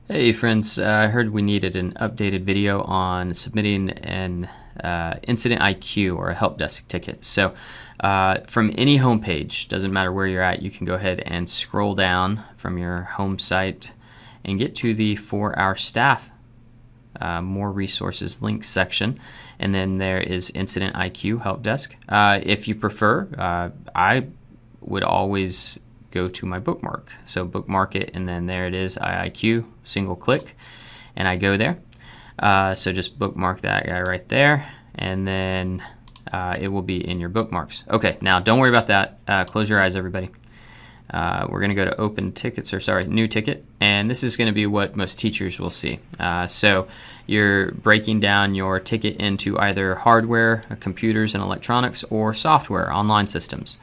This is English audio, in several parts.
Hey friends, I heard we needed an updated video on submitting an incident IQ or a help desk ticket. So from any homepage, doesn't matter where you're at, you can go ahead and scroll down from your home site and get to the For Our Staff More Resources links section. And then there is Incident IQ Help Desk. If you prefer, I would always go to my bookmark. So bookmark it, and then there it is, IIQ, single click, and I go there. So just bookmark that guy right there, and then it will be in your bookmarks. Okay, now don't worry about that. Close your eyes, everybody. We're going to go to open tickets, or sorry, new ticket, and this is going to be what most teachers will see. So you're breaking down your ticket into either hardware, computers and electronics, or software, online systems.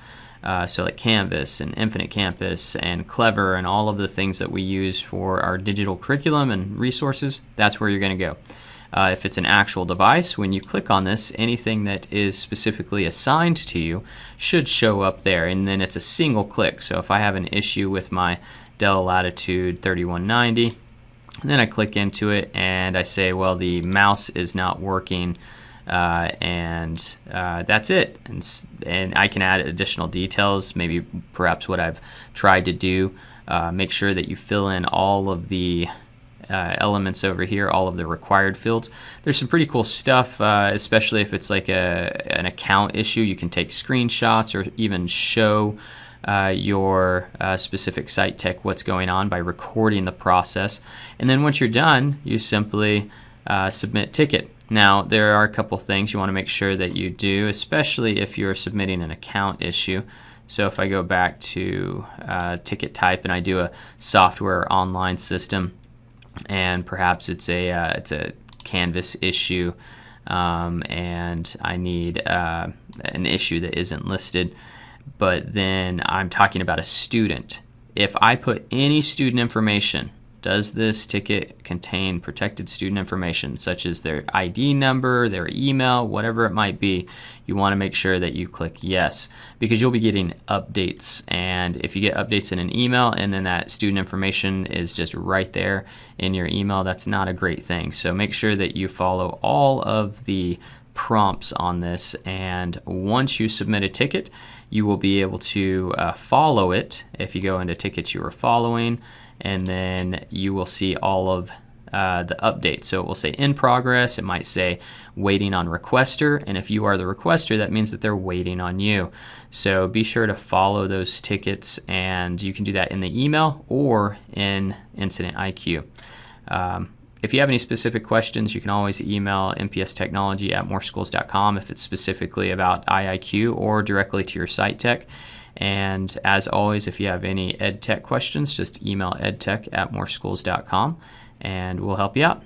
So like Canvas and Infinite Campus and Clever and all of the things that we use for our digital curriculum and resources, that's where you're going to go. If it's an actual device, when you click on this, anything that is specifically assigned to you should show up there, and then it's a single click. So if I have an issue with my Dell Latitude 3190, and then I click into it and I say, well, the mouse is not working, and that's it. And I can add additional details, maybe perhaps what I've tried to do. Make sure that you fill in all of the elements over here, all of the required fields. There's some pretty cool stuff, especially if it's like an account issue. You can take screenshots or even show your specific site tech what's going on by recording the process. And then once you're done, you simply submit ticket. Now, there are a couple things you want to make sure that you do, especially if you're submitting an account issue. So if I go back to ticket type and I do a software or online system, and perhaps it's a Canvas issue, and I need an issue that isn't listed, but then I'm talking about a student. If I put any student information, does this ticket contain protected student information, such as their ID number, their email, whatever it might be? You want to make sure that you click yes, because you'll be getting updates. And if you get updates in an email and then that student information is just right there in your email, that's not a great thing. So make sure that you follow all of the prompts on this, and once you submit a ticket, you will be able to follow it. If you go into tickets you are following, and then you will see all of the updates. So it will say in progress, it might say waiting on requester, and if you are the requester, that means that they're waiting on you. So be sure to follow those tickets, and you can do that in the email or in Incident IQ. If you have any specific questions, you can always email mpstechnology@moreschools.com if it's specifically about IIQ or directly to your site tech. And as always, if you have any EdTech questions, just email edtech@moreschools.com and we'll help you out.